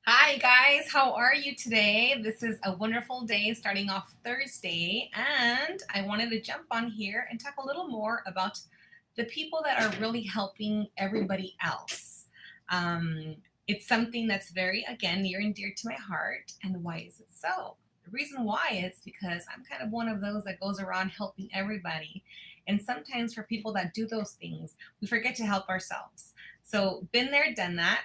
Hi, guys. How are you today? This is a wonderful day starting off Thursday, and I wanted to jump on here and talk a little more about the people that are really helping everybody else. It's something that's very, again, near and dear to my heart. And why is it so? The reason why is because I'm kind of one of those that goes around helping everybody. And sometimes for people that do those things, we forget to help ourselves. So, been there, done that.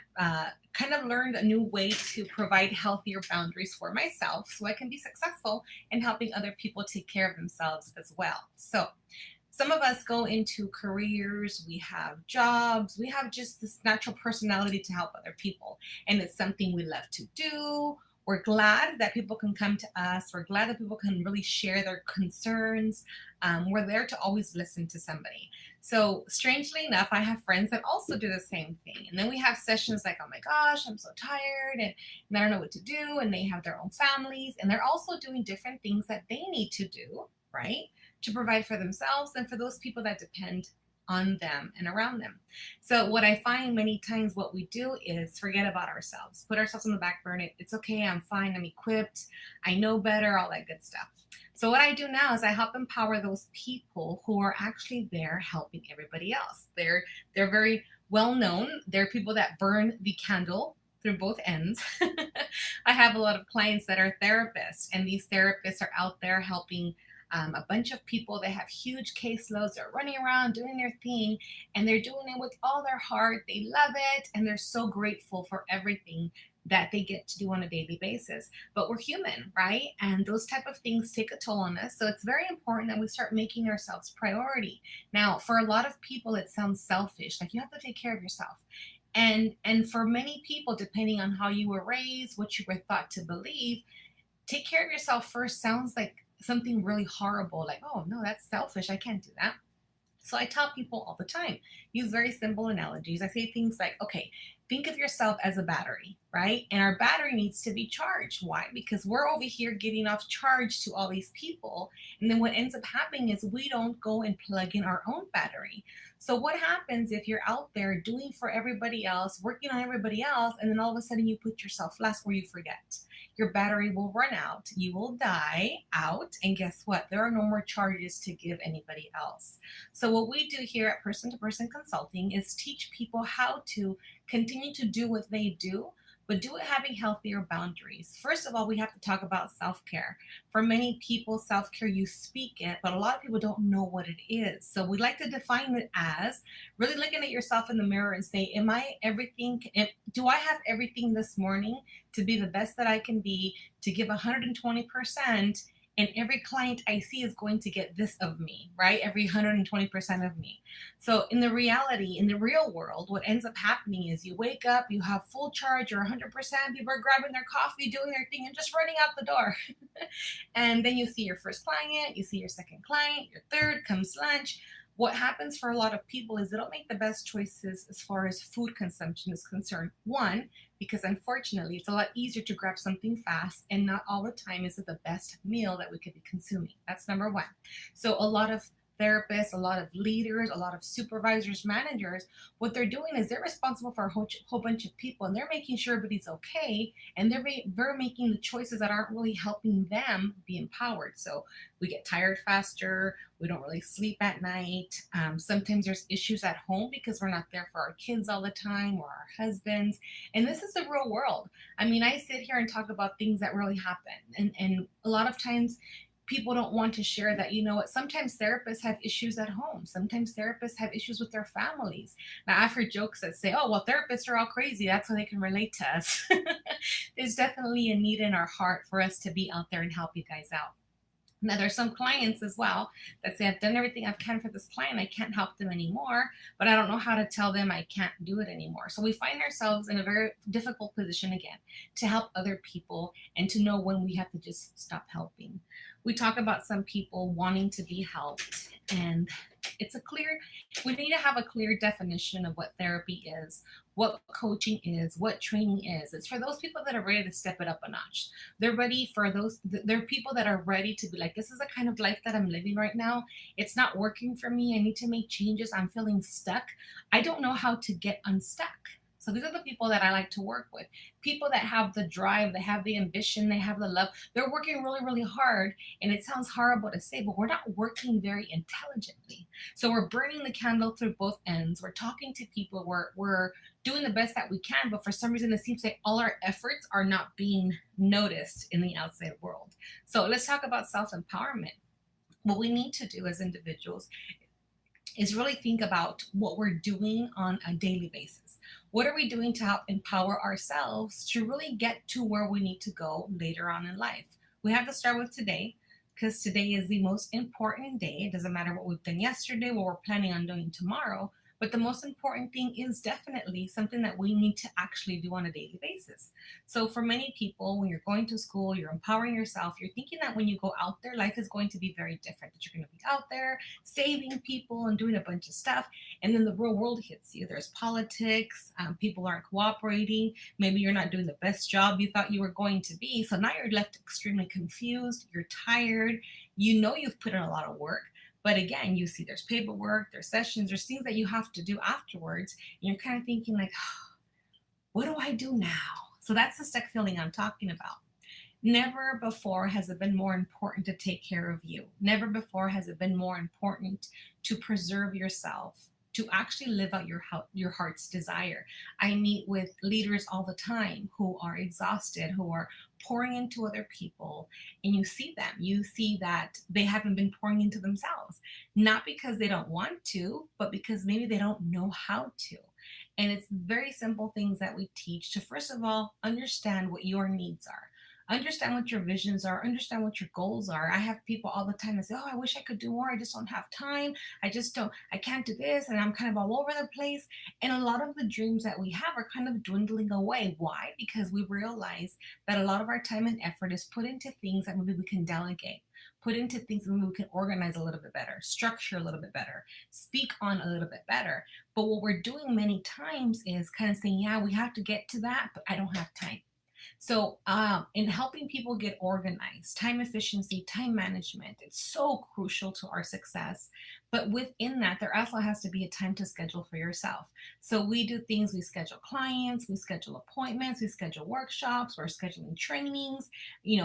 Kind of learned a new way to provide healthier boundaries for myself so I can be successful in helping other people take care of themselves as well. So, some of us go into careers, we have jobs, we have just this natural personality to help other people. And it's something we love to do. We're glad that people can come to us. We're glad that people can really share their concerns. We're there to always listen to somebody. So, strangely enough, I have friends that also do the same thing. And then we have sessions like, oh my gosh, I'm so tired and I don't know what to do. And they have their own families and they're also doing different things that they need to do, right? To provide for themselves and for those people that depend on them and around them. So what I find many times what we do is forget about ourselves, put ourselves on the back burner. It's okay, I'm fine, I'm equipped, I know better, all that good stuff. So what I do now is I help empower those people who are actually there helping everybody else. They're very well known. They're people that burn the candle through both ends. I have a lot of clients that are therapists, and these therapists are out there helping a bunch of people. They have huge caseloads. They're running around doing their thing, and they're doing it with all their heart. They love it, and they're so grateful for everything that they get to do on a daily basis. But we're human, right? And those type of things take a toll on us. So it's very important that we start making ourselves priority. Now, for a lot of people, it sounds selfish. Like you have to take care of yourself. And for many people, depending on how you were raised, what you were thought to believe, take care of yourself first sounds like something really horrible, like, oh no, that's selfish, I can't do that. So I tell people all the time, use very simple analogies. I say things like, okay, think of yourself as a battery, right? And our battery needs to be charged. Why? Because we're over here getting off charge to all these people. And then what ends up happening is we don't go and plug in our own battery. So what happens if you're out there doing for everybody else, working on everybody else, and then all of a sudden you put yourself last or you forget? Your battery will run out, you will die out, and guess what? There are no more charges to give anybody else. So, what we do here at Person to Person Consulting is teach people how to continue to do what they do, but do it having healthier boundaries. First of all, we have to talk about self care. For many people, self care, you speak it, but a lot of people don't know what it is. So, we like to define it as really looking at yourself in the mirror and say, am I everything? Do I have everything this morning to be the best that I can be, to give 120%? And every client I see is going to get this of me, right? Every 120% of me. So in the reality, in the real world, what ends up happening is you wake up, you have full charge, you're 100%, people are grabbing their coffee, doing their thing, and just running out the door. And then you see your first client, you see your second client, your third, comes lunch. What happens for a lot of people is they don't make the best choices as far as food consumption is concerned. One, because unfortunately it's a lot easier to grab something fast, and not all the time is it the best meal that we could be consuming. That's number one. So a lot of therapists, a lot of leaders, a lot of supervisors, managers, what they're doing is they're responsible for a whole bunch of people, and they're making sure everybody's okay, and they're making the choices that aren't really helping them be empowered. So we get tired faster, we don't really sleep at night. Sometimes there's issues at home because we're not there for our kids all the time or our husbands. And this is the real world. I mean, I sit here and talk about things that really happen. And a lot of times people don't want to share that, you know what, sometimes therapists have issues at home. Sometimes therapists have issues with their families. Now, I've heard jokes that say, oh, well, therapists are all crazy. That's how they can relate to us. There's definitely a need in our heart for us to be out there and help you guys out. Now, there's some clients as well that say, I've done everything I can for this client. I can't help them anymore, but I don't know how to tell them I can't do it anymore. So we find ourselves in a very difficult position again to help other people and to know when we have to just stop helping. We talk about some people wanting to be helped, and it's a clear, we need to have a clear definition of what therapy is, what coaching is, what training is. It's for those people that are ready to step it up a notch. They're ready for those, there are people that are ready to be like, this is the kind of life that I'm living right now. It's not working for me. I need to make changes. I'm feeling stuck. I don't know how to get unstuck. So these are the people that I like to work with. People that have the drive, they have the ambition, they have the love. They're working really, really hard. And it sounds horrible to say, but we're not working very intelligently. So we're burning the candle through both ends. We're talking to people. We're doing the best that we can, but for some reason it seems like all our efforts are not being noticed in the outside world. So let's talk about self-empowerment. What we need to do as individuals is really think about what we're doing on a daily basis. What are we doing to help empower ourselves to really get to where we need to go later on in life? We have to start with today because today is the most important day. It doesn't matter what we've done yesterday, what we're planning on doing tomorrow. But the most important thing is definitely something that we need to actually do on a daily basis. So, for many people, when you're going to school, you're empowering yourself, you're thinking that when you go out there, life is going to be very different, that you're going to be out there saving people and doing a bunch of stuff. And then the real world hits you. There's politics, people aren't cooperating. Maybe you're not doing the best job you thought you were going to be. So now you're left extremely confused. You're tired. You know you've put in a lot of work. But again, you see there's paperwork, there's sessions, there's things that you have to do afterwards. And you're kind of thinking, like, what do I do now? So that's the stuck feeling I'm talking about. Never before has it been more important to take care of you. Never before has it been more important to preserve yourself, to actually live out your heart's desire. I meet with leaders all the time who are exhausted, who are pouring into other people, and you see them. You see that they haven't been pouring into themselves, not because they don't want to, but because maybe they don't know how to. And it's very simple things that we teach to, first of all, understand what your needs are. Understand what your visions are, understand what your goals are. I have people all the time that say, oh, I wish I could do more. I just don't have time. I can't do this. And I'm kind of all over the place. And a lot of the dreams that we have are kind of dwindling away. Why? Because we realize that a lot of our time and effort is put into things that maybe we can delegate, put into things that maybe we can organize a little bit better, structure a little bit better, speak on a little bit better. But what we're doing many times is kind of saying, yeah, we have to get to that, but I don't have time. So, in helping people get organized, time efficiency, time management, it's so crucial to our success. But within that, there also has to be a time to schedule for yourself. So, we do things, we schedule clients, we schedule appointments, we schedule workshops, we're scheduling trainings,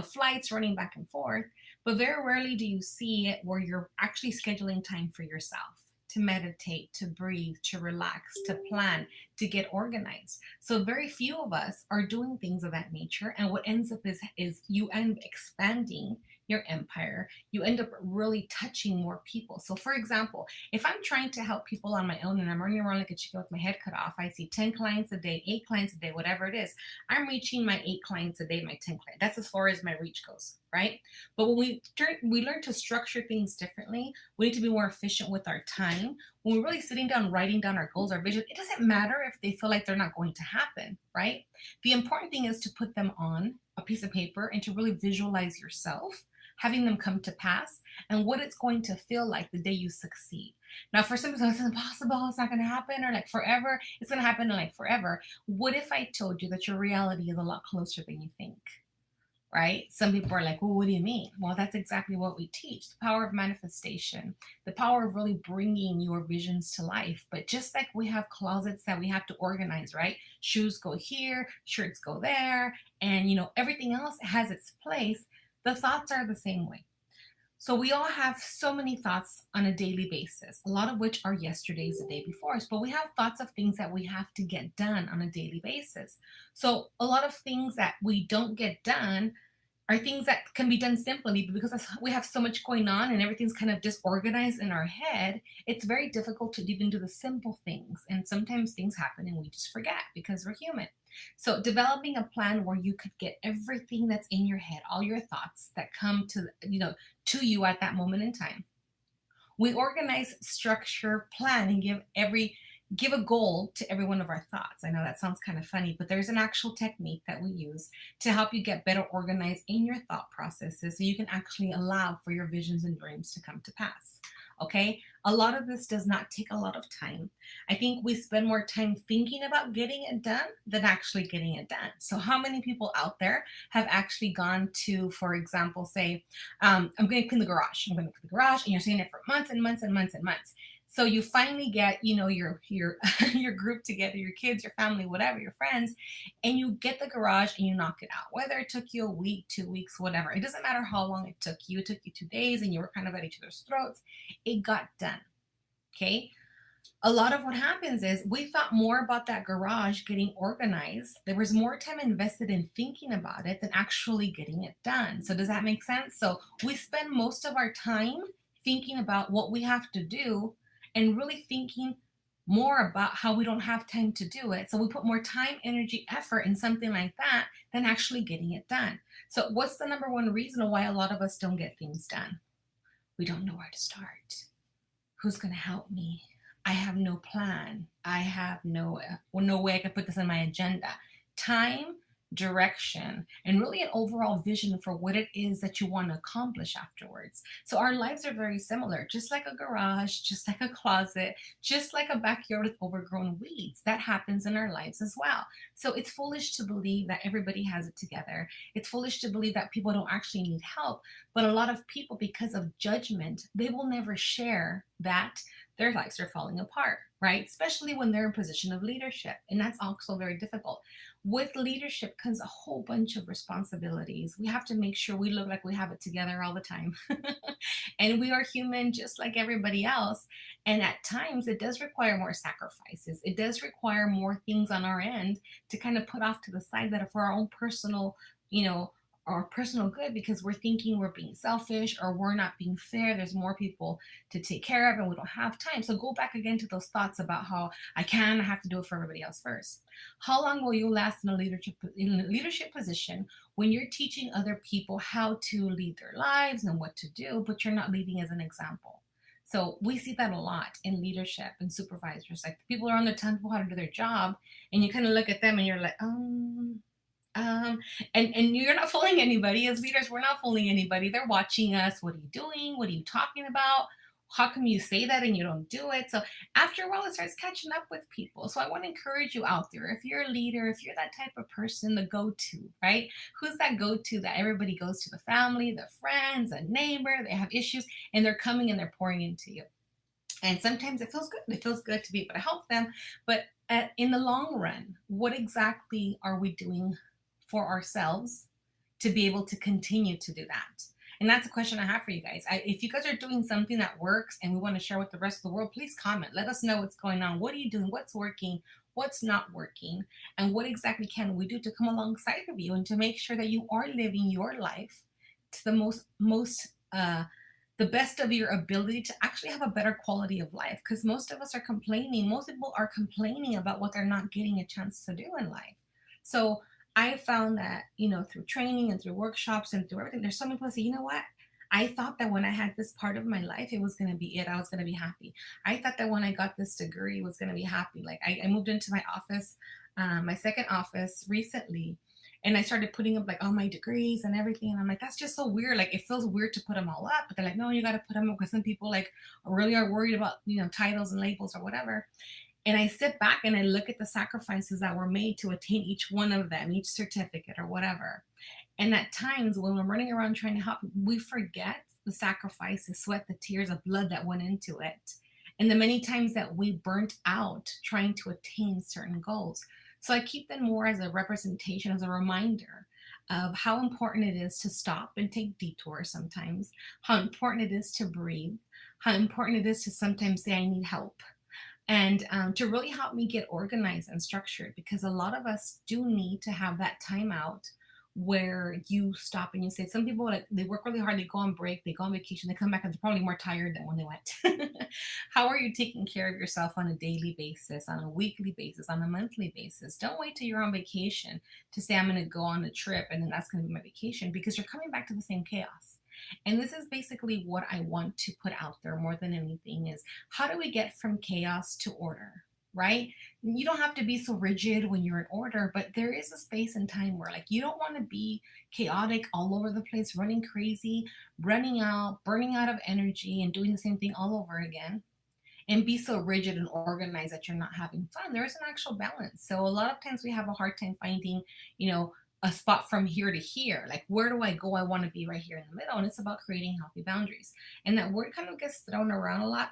flights running back and forth. But very rarely do you see it where you're actually scheduling time for yourself to meditate, to breathe, to relax, to plan, to get organized. So very few of us are doing things of that nature. And what ends up is you end up expanding your empire. You end up really touching more people. So for example, if I'm trying to help people on my own and I'm running around like a chicken with my head cut off, I see 10 clients a day, 8 clients a day, whatever it is, I'm reaching my 8 clients a day, my 10 clients. That's as far as my reach goes, right? But when we learn to structure things differently, we need to be more efficient with our time. When we're really sitting down, writing down our goals, our vision, it doesn't matter if they feel like they're not going to happen, right? The important thing is to put them on a piece of paper and to really visualize yourself having them come to pass and what it's going to feel like the day you succeed. Now, for some people, it's impossible, it's not going to happen, or like forever, it's going to happen in like forever. What if I told you that your reality is a lot closer than you think? Right? Some people are like, well, what do you mean? Well, that's exactly what we teach, the power of manifestation, the power of really bringing your visions to life. But just like we have closets that we have to organize, right? Shoes go here, shirts go there, and everything else has its place. The thoughts are the same way. So we all have so many thoughts on a daily basis, a lot of which are yesterday's, the day before us, but we have thoughts of things that we have to get done on a daily basis. So a lot of things that we don't get done are things that can be done simply, but because we have so much going on and everything's kind of disorganized in our head, it's very difficult to even do the simple things. And sometimes things happen and we just forget because we're human. So developing a plan where you could get everything that's in your head, all your thoughts that come to you at that moment in time. We organize, structure, plan, and give a goal to every one of our thoughts. I know that sounds kind of funny, but there's an actual technique that we use to help you get better organized in your thought processes so you can actually allow for your visions and dreams to come to pass. Okay? A lot of this does not take a lot of time. I think we spend more time thinking about getting it done than actually getting it done. So, how many people out there have actually gone to, for example, say, I'm going to clean the garage. I'm going to clean the garage, and you're saying it for months and months and months and months. So you finally get, your your group together, your kids, your family, whatever, your friends, and you get the garage and you knock it out. Whether it took you a week, 2 weeks, whatever. It doesn't matter how long it took you. It took you 2 days and you were kind of at each other's throats. It got done. Okay. A lot of what happens is we thought more about that garage getting organized. There was more time invested in thinking about it than actually getting it done. So, does that make sense? So, we spend most of our time thinking about what we have to do and really thinking more about how we don't have time to do it. So, we put more time, energy, effort in something like that than actually getting it done. So, what's the number one reason why a lot of us don't get things done? We don't know where to start. Who's going to help me? I have no plan. I have no way I can put this on my agenda. Time, direction, and really an overall vision for what it is that you want to accomplish afterwards. So our lives are very similar, just like a garage, just like a closet, just like a backyard with overgrown weeds. That happens in our lives as well. So it's foolish to believe that everybody has it together. It's foolish to believe that people don't actually need help. But a lot of people, because of judgment, they will never share that their lives are falling apart, right? Especially when they're in position of leadership. And that's also very difficult. With leadership comes a whole bunch of responsibilities. We have to make sure we look like we have it together all the time. And we are human just like everybody else. And at times it does require more sacrifices. It does require more things on our end to kind of put off to the side that are for our own personal, you know, our personal good, because we're thinking we're being selfish or we're not being fair. There's more people to take care of and we don't have time. So go back again to those thoughts about how I have to do it for everybody else first. How long will you last in a leadership position when you're teaching other people how to lead their lives and what to do, but you're not leading as an example? So we see that a lot in leadership and supervisors. Like people are on their telling people how to do their job, and you kind of look at them and you're like, um, and you're not fooling anybody. As leaders, we're not fooling anybody. They're watching us. What are you doing? What are you talking about? How come you say that and you don't do it? So after a while, it starts catching up with people. So I want to encourage you out there. If you're a leader, if you're that type of person, the go-to, right? Who's that go-to that everybody goes to? The family, the friends, a neighbor. They have issues and they're coming and they're pouring into you. And sometimes it feels good. It feels good to be able to help them. But in the long run, what exactly are we doing for ourselves to be able to continue to do that? And that's a question I have for you guys. If you guys are doing something that works and we want to share with the rest of the world, please comment. Let us know what's going on. What are you doing? What's working? What's not working? And what exactly can we do to come alongside of you and to make sure that you are living your life to the the best of your ability to actually have a better quality of life? Because most of us are complaining. Most people are complaining about what they're not getting a chance to do in life. So I found that, through training and through workshops and through everything, there's so many people say, you know what? I thought that when I had this part of my life, it was going to be it. I was going to be happy. I thought that when I got this degree, it was going to be happy. Like I moved into my office, my second office recently, and I started putting up like all my degrees and everything. And I'm like, that's just so weird. Like it feels weird to put them all up, but they're like, no, you got to put them up because some people like really are worried about, titles and labels or whatever. And I sit back and I look at the sacrifices that were made to attain each one of them, each certificate or whatever. And at times when we're running around trying to help, we forget the sacrifice, the sweat, the tears, the blood that went into it. And the many times that we burnt out trying to attain certain goals. So I keep them more as a representation, as a reminder of how important it is to stop and take detours sometimes, how important it is to breathe, how important it is to sometimes say, I need help, and to really help me get organized and structured, because a lot of us do need to have that time out where you stop and you say, some people, like, they work really hard, they go on break, they go on vacation, they come back and they're probably more tired than when they went. How are you taking care of yourself on a daily basis, on a weekly basis, on a monthly basis? Don't wait till you're on vacation to say, I'm going to go on a trip and then that's going to be my vacation, because you're coming back to the same chaos. And this is basically what I want to put out there more than anything, is how do we get from chaos to order, right? You don't have to be so rigid when you're in order, but there is a space and time where, like, you don't want to be chaotic all over the place, running crazy, running out, burning out of energy and doing the same thing all over again, and be so rigid and organized that you're not having fun. There is an actual balance. So a lot of times we have a hard time finding, a spot from here to here. Like, where do I go? I want to be right here in the middle. And it's about creating healthy boundaries. And that word kind of gets thrown around a lot.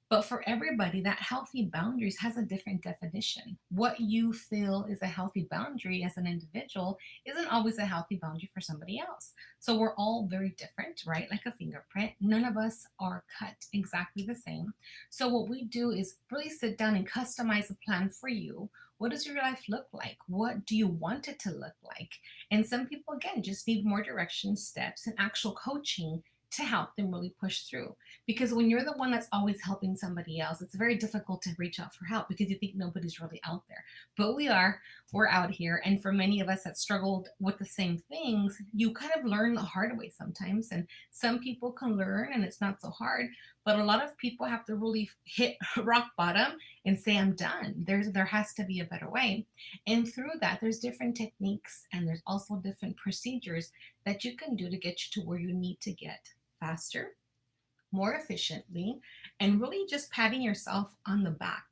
But for everybody, that healthy boundaries has a different definition. What you feel is a healthy boundary as an individual isn't always a healthy boundary for somebody else. So we're all very different, right? Like a fingerprint. None of us are cut exactly the same. So what we do is really sit down and customize a plan for you. What does your life look like? What do you want it to look like? And some people, again, just need more direction, steps, and actual coaching to help them really push through. Because when you're the one that's always helping somebody else, it's very difficult to reach out for help because you think nobody's really out there. But we're out here. And for many of us that struggled with the same things, you kind of learn the hard way sometimes. And some people can learn and it's not so hard. But a lot of people have to really hit rock bottom and say, I'm done. There has to be a better way. And through that, there's different techniques and there's also different procedures that you can do to get you to where you need to get faster, more efficiently, and really just patting yourself on the back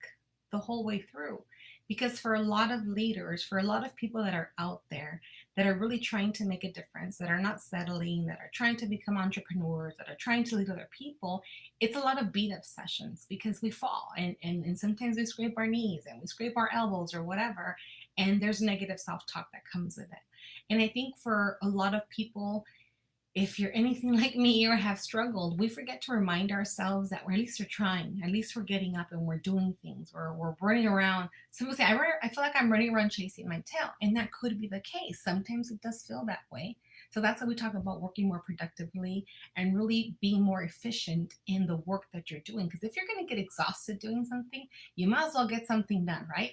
the whole way through. Because for a lot of leaders, for a lot of people that are out there that are really trying to make a difference, that are not settling, that are trying to become entrepreneurs, that are trying to lead other people, it's a lot of beat up sessions because we fall and sometimes we scrape our knees and we scrape our elbows or whatever. And there's negative self talk that comes with it. And I think for a lot of people, if you're anything like me or have struggled, we forget to remind ourselves that we're at least we're trying, at least we're getting up and we're doing things, or we're running around. Some people say, I feel like I'm running around chasing my tail. And that could be the case. Sometimes it does feel that way. So that's why we talk about working more productively and really being more efficient in the work that you're doing. Because if you're going to get exhausted doing something, you might as well get something done, right?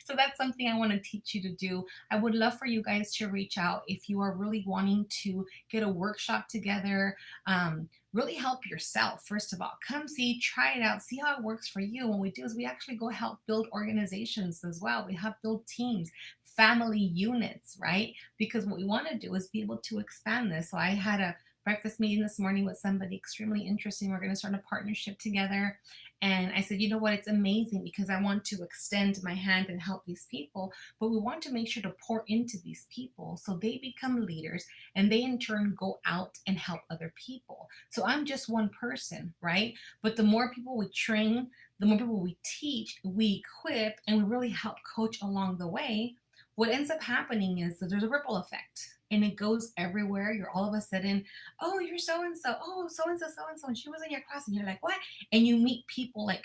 So that's something I want to teach you to do. I would love for you guys to reach out if you are really wanting to get a workshop together. Really help yourself. First of all, come see, try it out, see how it works for you. What we do is we actually go help build organizations as well. We help build teams, family units, right? Because what we want to do is be able to expand this. So I had a breakfast meeting this morning with somebody extremely interesting. We're going to start a partnership together. And I said, you know what? It's amazing because I want to extend my hand and help these people, but we want to make sure to pour into these people so they become leaders and they in turn go out and help other people. So I'm just one person, right? But the more people we train, the more people we teach, we equip, and we really help coach along the way, what ends up happening is that there's a ripple effect and it goes everywhere. You're all of a sudden, oh, you're so and so, oh, so and so, so and so, and she was in your class, and you're like, what? And you meet people like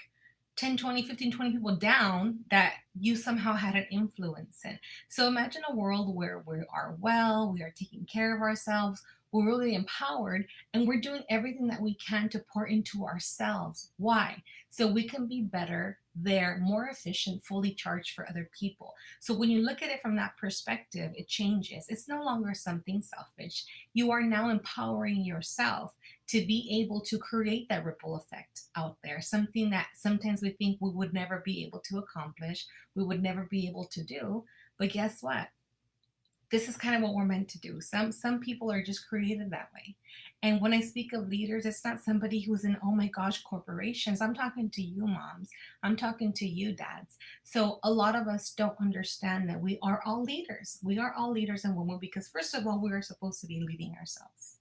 10, 20, 15, 20 people down that you somehow had an influence in. So imagine a world where we are well, we are taking care of ourselves, we're really empowered, and we're doing everything that we can to pour into ourselves. Why? So we can be better there, more efficient, fully charged for other people. So when you look at it from that perspective, it changes. It's no longer something selfish. You are now empowering yourself to be able to create that ripple effect out there, something that sometimes we think we would never be able to accomplish, we would never be able to do. But guess what? This is kind of what we're meant to do. Some people are just created that way. And when I speak of leaders, it's not somebody who's in, oh my gosh, corporations. I'm talking to you moms. I'm talking to you dads. So a lot of us don't understand that we are all leaders. We are all leaders in women because first of all, we are supposed to be leading ourselves.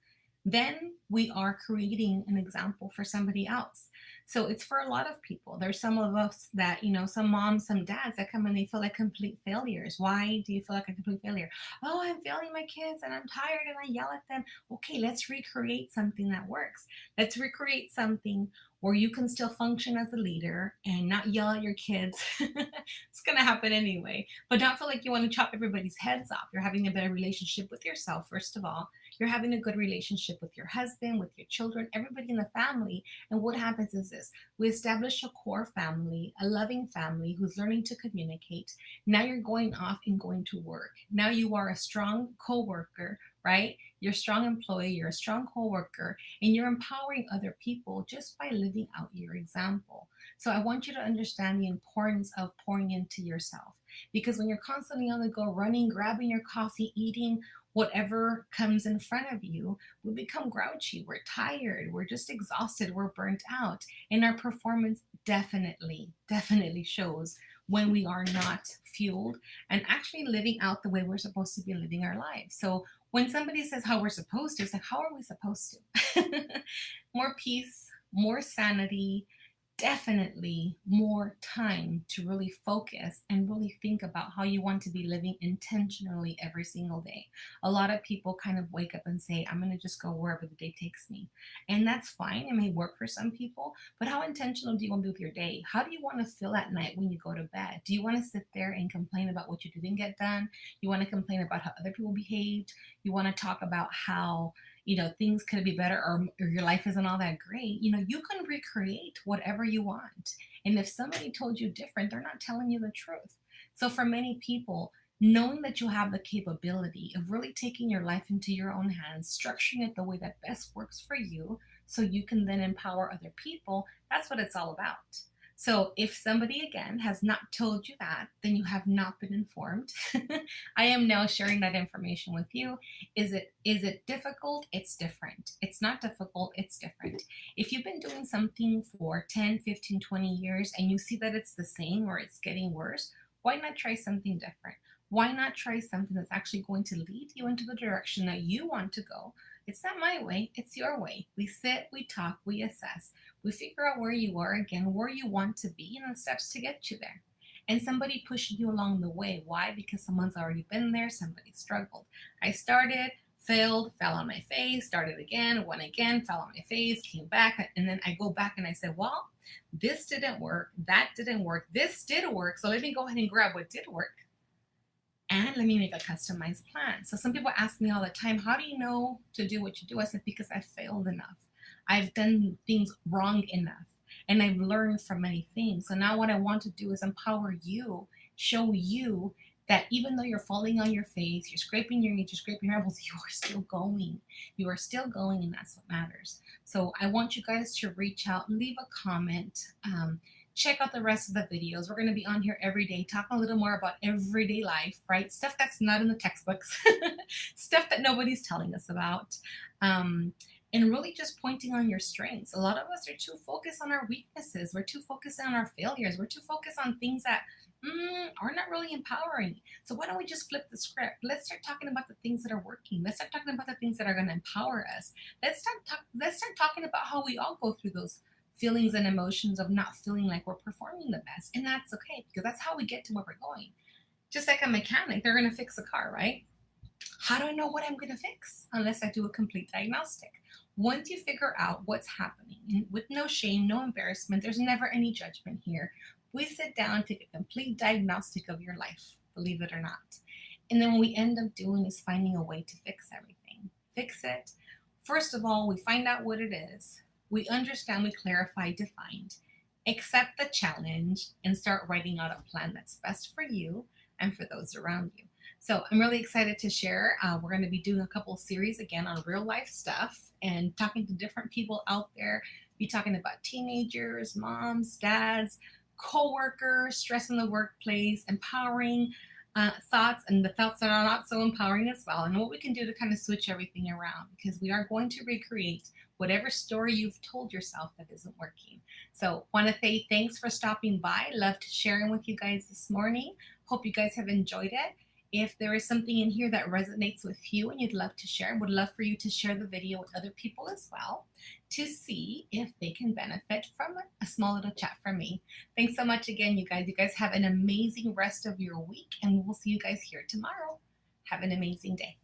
Then we are creating an example for somebody else. So it's for a lot of people. There's some of us that, some moms, some dads that come and they feel like complete failures. Why do you feel like a complete failure? Oh, I'm failing my kids and I'm tired and I yell at them. Okay, let's recreate something that works. Let's recreate something where you can still function as a leader and not yell at your kids. It's going to happen anyway. But don't feel like you want to chop everybody's heads off. You're having a better relationship with yourself, first of all. You're having a good relationship with your husband, with your children, everybody in the family. And what happens is this: we establish a core family, a loving family who's learning to communicate. Now you're going off and going to work. Now you are a strong co-worker, right? You're a strong employee, you're a strong co-worker, and you're empowering other people just by living out your example. So I want you to understand the importance of pouring into yourself. Because when you're constantly on the go, running, grabbing your coffee, eating whatever comes in front of you, we become grouchy, we're tired, we're just exhausted, we're burnt out. And our performance definitely shows when we are not fueled and actually living out the way we're supposed to be living our lives. So when somebody says how we're supposed to, it's like, how are we supposed to? More peace, more sanity, definitely more time to really focus and really think about how you want to be living intentionally every single day. A lot of people kind of wake up and say, I'm going to just go wherever the day takes me. And that's fine. It may work for some people, but how intentional do you want to be with your day? How do you want to feel at night when you go to bed? Do you want to sit there and complain about what you didn't get done? You want to complain about how other people behaved? You want to talk about how things could be better, or your life isn't all that great. You can recreate whatever you want. And if somebody told you different, they're not telling you the truth. So for many people, knowing that you have the capability of really taking your life into your own hands, structuring it the way that best works for you, so you can then empower other people, that's what it's all about. So if somebody again has not told you that, then you have not been informed. I am now sharing that information with you. Is it difficult? It's different. It's not difficult, it's different. If you've been doing something for 10, 15, 20 years and you see that it's the same or it's getting worse, why not try something different? Why not try something that's actually going to lead you into the direction that you want to go? It's not my way, it's your way. We sit, we talk, we assess, we figure out where you are again, where you want to be, and the steps to get you there. And somebody pushing you along the way. Why? Because someone's already been there, somebody struggled. I started, failed, fell on my face, started again, went again, fell on my face, came back, and then I go back and I said, well, this didn't work, that didn't work, this did work, so let me go ahead and grab what did work and let me make a customized plan. So some people ask me all the time, how do you know to do what you do? I said, because I failed enough. I've done things wrong enough. And I've learned from many things. So now what I want to do is empower you, show you that even though you're falling on your face, you're scraping your knees, you're scraping your elbows, you are still going. You are still going, and that's what matters. So I want you guys to reach out, leave a comment. Check out the rest of the videos. We're going to be on here every day, talking a little more about everyday life, right? Stuff that's not in the textbooks, stuff that nobody's telling us about. And really just pointing on your strengths. A lot of us are too focused on our weaknesses. We're too focused on our failures. We're too focused on things that are not really empowering. So why don't we just flip the script? Let's start talking about the things that are working. Let's start talking about the things that are going to empower us. Let's start talking about how we all go through those feelings and emotions of not feeling like we're performing the best. And that's okay, because that's how we get to where we're going. Just like a mechanic, they're going to fix a car, right? How do I know what I'm going to fix unless I do a complete diagnostic? Once you figure out what's happening, with no shame, no embarrassment, there's never any judgment here. We sit down, take a complete diagnostic of your life, believe it or not. And then what we end up doing is finding a way to fix everything. Fix it. First of all, we find out what it is. We understand, we clarify, defined, accept the challenge, and start writing out a plan that's best for you and for those around you. So I'm really excited to share. We're going to be doing a couple of series again on real life stuff and talking to different people out there. Be talking about teenagers, moms, dads, co-workers, stress in the workplace, empowering thoughts, and the thoughts that are not so empowering as well, and what we can do to kind of switch everything around, because we are going to recreate whatever story you've told yourself that isn't working. So want to say thanks for stopping by. Loved sharing with you guys this morning. Hope you guys have enjoyed it. If there is something in here that resonates with you and you'd love to share, would love for you to share the video with other people as well, to see if they can benefit from a small little chat from me. Thanks so much again, you guys. You guys have an amazing rest of your week, and we'll see you guys here tomorrow. Have an amazing day.